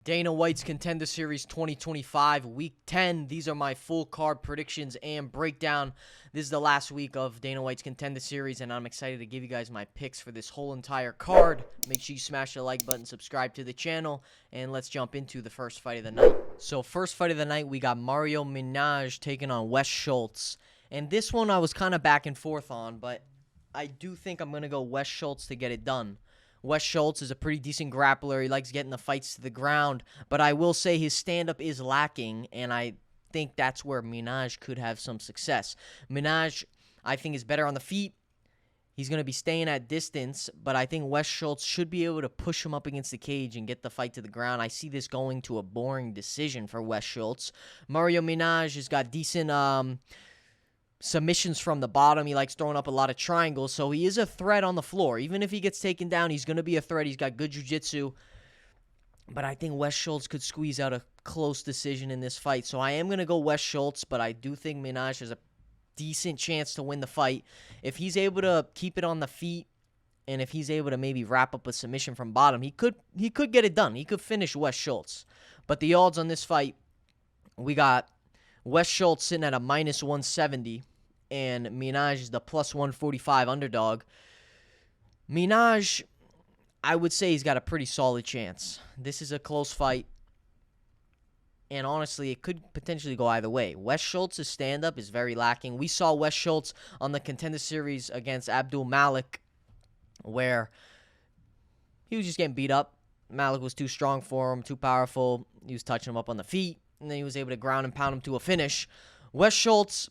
Dana White's Contender Series 2025, Week 10. These are my full card predictions and breakdown. This is the last week of Dana White's Contender Series, and I'm excited to give you guys my picks for this whole entire card. Make sure you smash the like button, subscribe to the channel, and let's jump into the first fight of the night. So first fight of the night, we got Mario Mingaj taking on Wes Schultz. And this one I was kind of back and forth on, but I do think I'm going to go Wes Schultz to get it done. Wes Schultz is a pretty decent grappler. He likes getting the fights to the ground. But I will say his stand-up is lacking, and I think that's where Mingaj could have some success. Mingaj, I think, is better on the feet. He's going to be staying at distance, but I think Wes Schultz should be able to push him up against the cage and get the fight to the ground. I see this going to a boring decision for Wes Schultz. Mario Mingaj has got decent submissions from the bottom. He likes throwing up a lot of triangles, so he is a threat on the floor. Even if he gets taken down, he's going to be a threat. He's got good jiu-jitsu, but I think Wes Schultz could squeeze out a close decision in this fight. So I am going to go Wes Schultz, but I do think Mingaj has a decent chance to win the fight. If he's able to keep it on the feet, and if he's able to maybe wrap up a submission from bottom, he could get it done. He could finish Wes Schultz. But the odds on this fight, we got Wes Schultz sitting at a minus 170. And Mingaj is the plus 145 underdog. Mingaj, I would say he's got a pretty solid chance. This is a close fight. And honestly, it could potentially go either way. Wes Schultz's stand-up is very lacking. We saw Wes Schultz on the Contender Series against Abdul Malik, where he was just getting beat up. Malik was too strong for him, too powerful. He was touching him up on the feet, and then he was able to ground and pound him to a finish. Wes Schultz,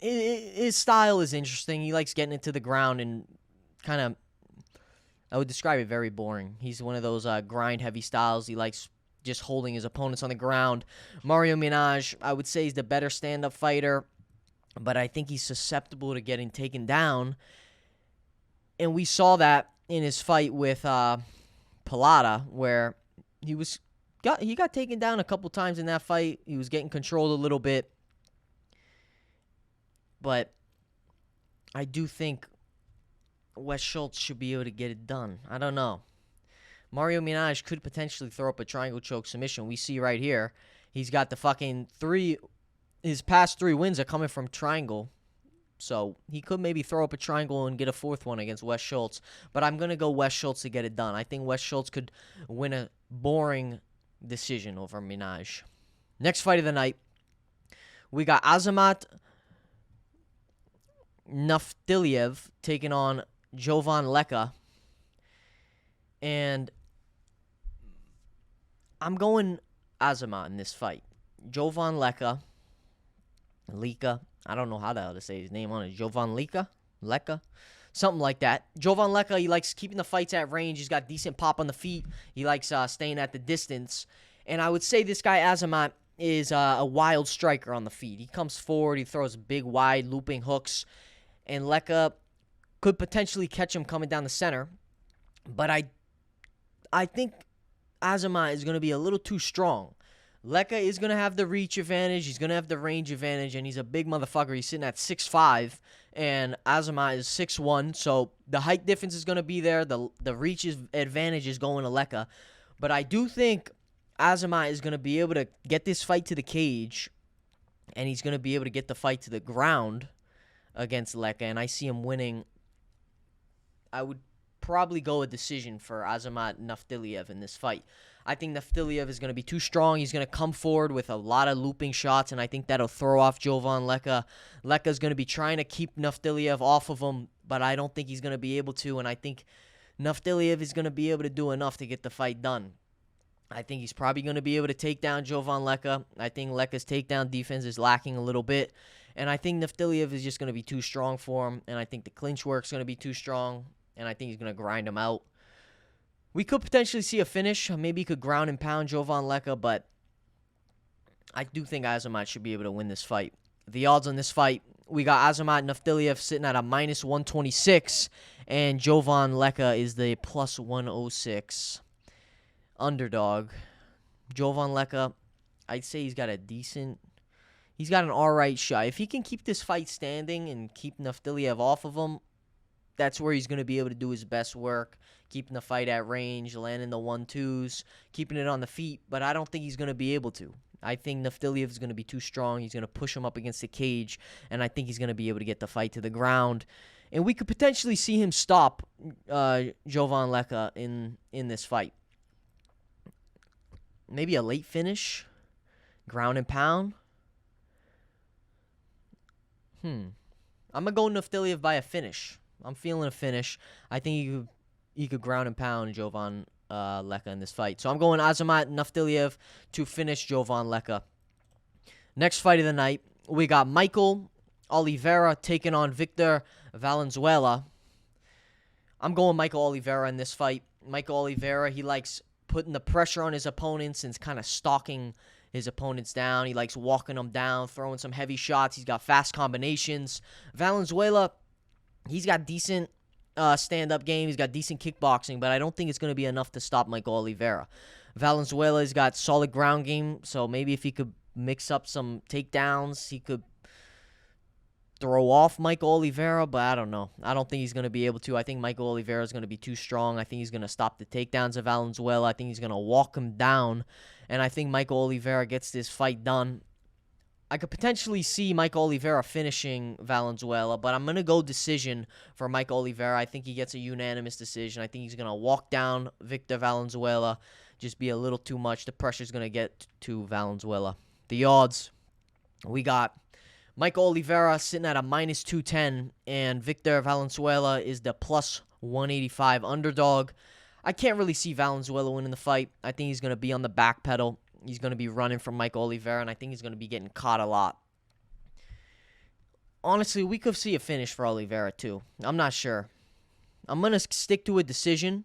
his style is interesting. He likes getting it to the ground and kind of, I would describe it very boring. He's one of those grind-heavy styles. He likes just holding his opponents on the ground. Mario Mingaj, I would say he's the better stand-up fighter, but I think he's susceptible to getting taken down. And we saw that in his fight with Pilata, where he got taken down a couple times in that fight. He was getting controlled a little bit. But I do think Wes Schultz should be able to get it done. I don't know. Mario Mingaj could potentially throw up a triangle choke submission. We see right here, he's got the fucking his past 3 wins are coming from triangle. So he could maybe throw up a triangle and get a 4th one against Wes Schultz. But I'm going to go Wes Schultz to get it done. I think Wes Schultz could win a boring decision over Mingaj. Next fight of the night, we got Azamat Nuftillaev taking on Jovan Leka. And I'm going Azamat in this fight. Jovan Leka, I don't know how the hell to say his name on it. Jovan Leka, something like that. Jovan Leka, he likes keeping the fights at range. He's got decent pop on the feet. He likes staying at the distance. And I would say this guy Azamat is a wild striker on the feet. He comes forward. He throws big, wide, looping hooks. And Leka could potentially catch him coming down the center. But I think Azamat is going to be a little too strong. Leka is going to have the reach advantage. He's going to have the range advantage. And he's a big motherfucker. He's sitting at 6'5". And Azamat is 6'1". So the height difference is going to be there. The reach advantage is going to Leka. But I do think Azamat is going to be able to get this fight to the cage. And he's going to be able to get the fight to the ground against Leka, and I see him winning. I would probably go a decision for Azamat Nuftillaev in this fight. I think Nuftillaev is going to be too strong. He's going to come forward with a lot of looping shots, and I think that'll throw off Jovan Leka. Leka's going to be trying to keep Nuftillaev off of him, but I don't think he's going to be able to, and I think Nuftillaev is going to be able to do enough to get the fight done. I think he's probably going to be able to take down Jovan Leka. I think Leka's takedown defense is lacking a little bit. And I think Nuftillaev is just going to be too strong for him. And I think the clinch work's going to be too strong. And I think he's going to grind him out. We could potentially see a finish. Maybe he could ground and pound Jovan Leka. But I do think Azamat should be able to win this fight. The odds on this fight, we got Azamat Nuftillaev sitting at a minus 126. And Jovan Leka is the plus 106 underdog. Jovan Leka, I'd say he's got an alright shot. If he can keep this fight standing and keep Nuftillaev off of him, that's where he's going to be able to do his best work, keeping the fight at range, landing the 1-2s, keeping it on the feet, but I don't think he's going to be able to. I think Nuftillaev is going to be too strong. He's going to push him up against the cage, and I think he's going to be able to get the fight to the ground. And we could potentially see him stop Jovan Leka in this fight. Maybe a late finish, ground and pound. I'm going to go Nuftillaev by a finish. I'm feeling a finish. I think he could ground and pound Jovan Leka in this fight. So I'm going Azamat Nuftillaev to finish Jovan Leka. Next fight of the night, we got Michael Oliveira taking on Victor Valenzuela. I'm going Michael Oliveira in this fight. Michael Oliveira, he likes putting the pressure on his opponents and kind of stalking his opponents down. He likes walking them down, throwing some heavy shots. He's got fast combinations. Valenzuela, he's got decent stand-up game. He's got decent kickboxing, but I don't think it's going to be enough to stop Michael Oliveira. Valenzuela's got solid ground game, so maybe if he could mix up some takedowns, he could throw off Michael Oliveira, but I don't know. I don't think he's going to be able to. I think Michael Oliveira is going to be too strong. I think he's going to stop the takedowns of Valenzuela. I think he's going to walk him down, and I think Michael Oliveira gets this fight done. I could potentially see Michael Oliveira finishing Valenzuela, but I'm going to go decision for Michael Oliveira. I think he gets a unanimous decision. I think he's going to walk down Victor Valenzuela, just be a little too much. The pressure's going to get to Valenzuela. The odds, we got Michael Oliveira sitting at a -210, and Victor Valenzuela is the +185 underdog. I can't really see Valenzuela winning the fight. I think he's going to be on the back pedal. He's going to be running from Michael Oliveira, and I think he's going to be getting caught a lot. Honestly, we could see a finish for Oliveira, too. I'm not sure. I'm going to stick to a decision,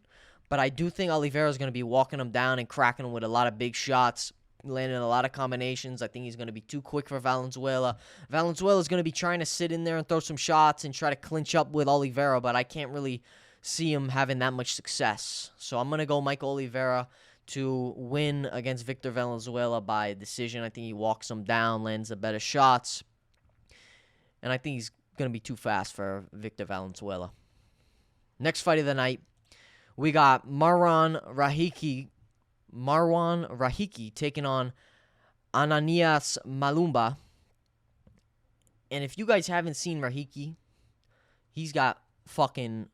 but I do think Oliveira is going to be walking him down and cracking him with a lot of big shots, landing a lot of combinations. I think he's going to be too quick for Valenzuela. Valenzuela is going to be trying to sit in there and throw some shots and try to clinch up with Oliveira, but I can't really see him having that much success. So I'm going to go Michael Oliveira to win against Victor Valenzuela by decision. I think he walks him down, lands the better shots, and I think he's going to be too fast for Victor Valenzuela. Next fight of the night, we got Marwan Rahiki taking on Ananias Mulumba. And if you guys haven't seen Rahiki, he's got fucking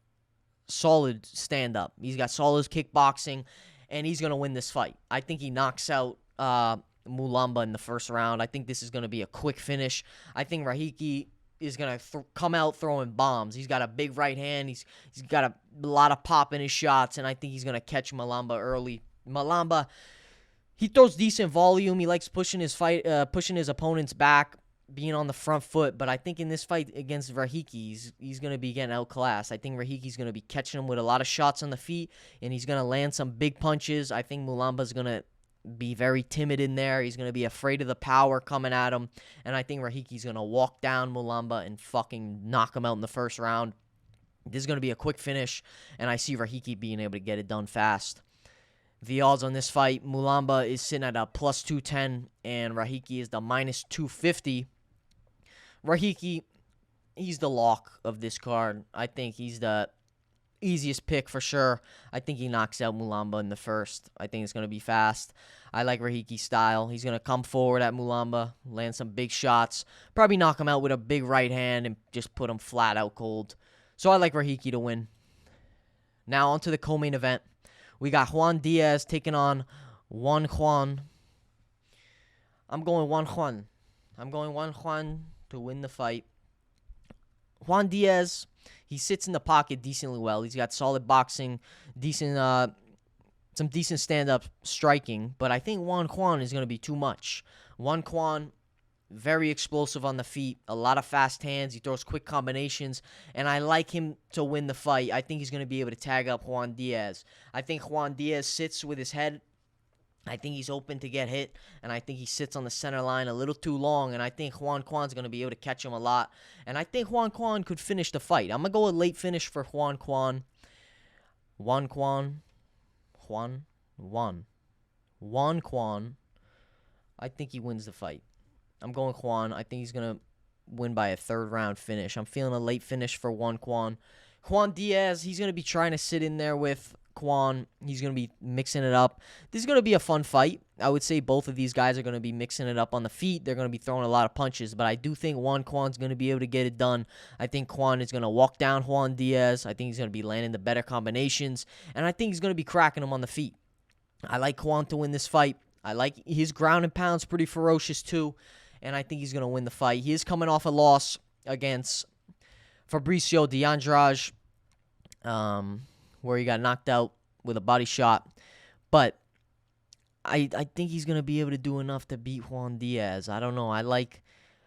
solid stand-up. He's got solid kickboxing, and he's going to win this fight. I think he knocks out Mulumba in the first round. I think this is going to be a quick finish. I think Rahiki is going to come out throwing bombs. He's got a big right hand. He's got a lot of pop in his shots, and I think he's going to catch Mulumba early. Mulumba, he throws decent volume. He likes pushing his opponents back, being on the front foot. But I think in this fight against Rahiki, he's going to be getting outclassed. I think Rahiki's going to be catching him with a lot of shots on the feet, and he's going to land some big punches. I think Mulumba's going to be very timid in there. He's going to be afraid of the power coming at him, and I think Rahiki's going to walk down Mulumba and fucking knock him out in the first round. This is going to be a quick finish, and I see Rahiki being able to get it done fast. The odds on this fight, Mulumba is sitting at a +210, and Rahiki is the -250. Rahiki, he's the lock of this card. I think he's the easiest pick for sure. I think he knocks out Mulumba in the first. I think it's going to be fast. I like Rahiki's style. He's going to come forward at Mulumba, land some big shots, probably knock him out with a big right hand and just put him flat out cold. So I like Rahiki to win. Now on to the co-main event. We got Juan Díaz taking on Kwon. I'm going Kwon. I'm going Kwon to win the fight. Juan Díaz, he sits in the pocket decently well. He's got solid boxing, some decent stand-up striking, but I think Kwon is going to be too much. Kwon, very explosive on the feet, a lot of fast hands. He throws quick combinations, and I like him to win the fight. I think he's going to be able to tag up Juan Díaz. I think Juan Díaz sits with his head. I think he's open to get hit, and I think he sits on the center line a little too long, and I think Kwon's going to be able to catch him a lot, and I think Kwon could finish the fight. I'm going to go a late finish for Kwon. Kwon. I think he wins the fight. I'm going Kwon. I think he's going to win by a third-round finish. I'm feeling a late finish for Kwon. Juan Díaz, he's going to be trying to sit in there with Kwon. He's going to be mixing it up. This is going to be a fun fight. I would say both of these guys are going to be mixing it up on the feet. They're going to be throwing a lot of punches, but I do think Kwon's going to be able to get it done. I think Kwon is going to walk down Juan Díaz. I think he's going to be landing the better combinations, and I think he's going to be cracking him on the feet. I like Kwon to win this fight. I like his ground and pound's pretty ferocious too, and I think he's going to win the fight. He is coming off a loss against Fabricio de Andrade, where he got knocked out with a body shot. But I think he's going to be able to do enough to beat Juan Díaz. I don't know. I like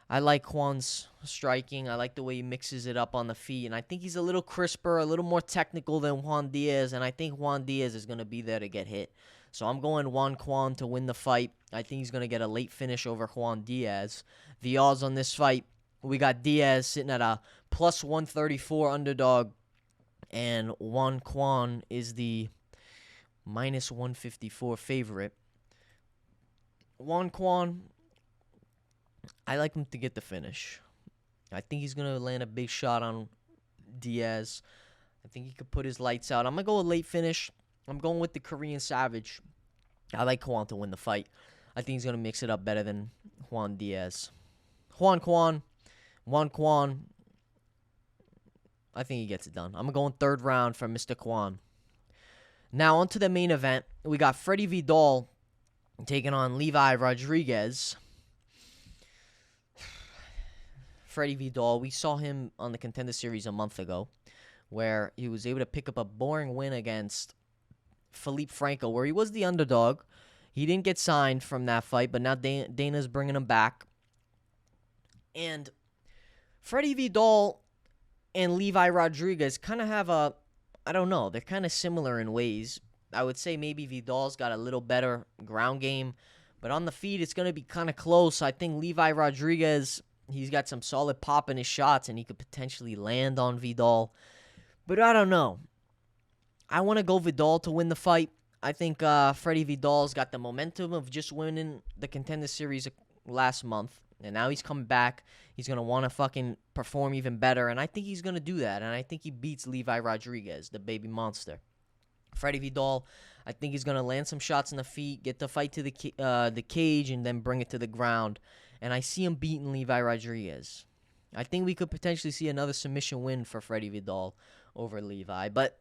Juan's striking. I like the way he mixes it up on the feet. And I think he's a little crisper, a little more technical than Juan Díaz. And I think Juan Díaz is going to be there to get hit. So I'm going Kwon to win the fight. I think he's going to get a late finish over Juan Díaz. The odds on this fight, we got Díaz sitting at a plus 134 underdog. And Kwon is the minus 154 favorite. Kwon, I like him to get the finish. I think he's going to land a big shot on Díaz. I think he could put his lights out. I'm going to go with late finish. I'm going with the Korean Savage. I like Kwon to win the fight. I think he's going to mix it up better than Juan Díaz. Kwon. I think he gets it done. I'm going third round for Mr. Kwon. Now, on to the main event. We got Freddie Vidal taking on Levi Rodrigues. Freddie Vidal, we saw him on the Contender Series a month ago, where he was able to pick up a boring win against Felipe Franco, where he was the underdog. He didn't get signed from that fight, but now Dana's bringing him back. And Freddie Vidal and Levi Rodrigues kind of have a, I don't know, they're kind of similar in ways. I would say maybe Vidal's got a little better ground game, but on the feet, it's going to be kind of close. I think Levi Rodrigues, he's got some solid pop in his shots, and he could potentially land on Vidal. But I don't know. I want to go Vidal to win the fight. I think Freddie Vidal's got the momentum of just winning the Contender Series last month, and now he's coming back. He's going to want to fucking perform even better, and I think he's going to do that, and I think he beats Levi Rodrigues, the baby monster. Freddie Vidal, I think he's going to land some shots in the feet, get the fight to the cage, and then bring it to the ground, and I see him beating Levi Rodrigues. I think we could potentially see another submission win for Freddie Vidal over Levi, but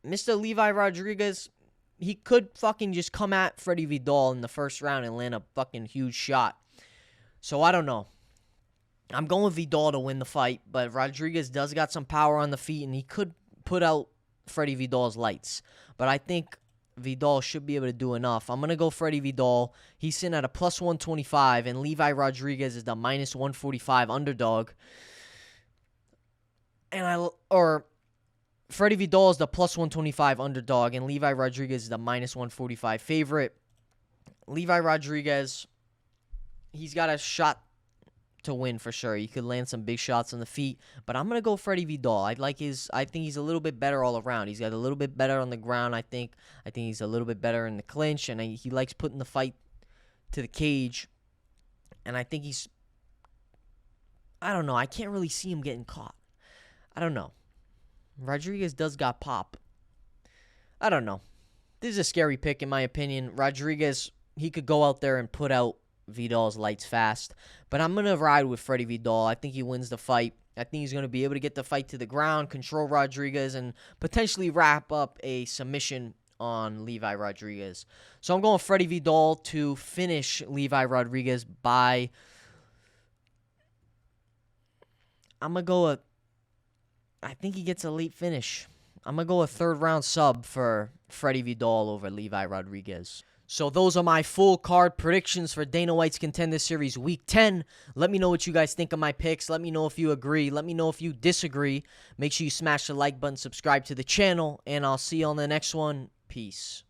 Mr. Levi Rodrigues, he could fucking just come at Freddie Vidal in the first round and land a fucking huge shot. So I don't know. I'm going with Vidal to win the fight, but Rodrigues does got some power on the feet, and he could put out Freddie Vidal's lights. But I think Vidal should be able to do enough. I'm going to go Freddie Vidal. He's sitting at a plus 125, and Levi Rodrigues is the minus 145 underdog. Freddie Vidal is the plus 125 underdog, and Levi Rodrigues is the minus 145 favorite. Levi Rodrigues, he's got a shot to win for sure. He could land some big shots on the feet, but I'm going to go Freddie Vidal. I think he's a little bit better all around. He's got a little bit better on the ground, I think. I think he's a little bit better in the clinch, and he likes putting the fight to the cage. And I think I don't know. I can't really see him getting caught. I don't know. Rodrigues does got pop. I don't know. This is a scary pick in my opinion. Rodrigues, he could go out there and put out Vidal's lights fast. But I'm going to ride with Freddie Vidal. I think he wins the fight. I think he's going to be able to get the fight to the ground, control Rodrigues, and potentially wrap up a submission on Levi Rodrigues. So I'm going Freddie Vidal to finish Levi Rodrigues by... I think he gets a late finish. I'm going to go a third-round sub for Freddie Vidal over Levi Rodrigues. So those are my full card predictions for Dana White's Contender Series Week 10. Let me know what you guys think of my picks. Let me know if you agree. Let me know if you disagree. Make sure you smash the like button, subscribe to the channel, and I'll see you on the next one. Peace.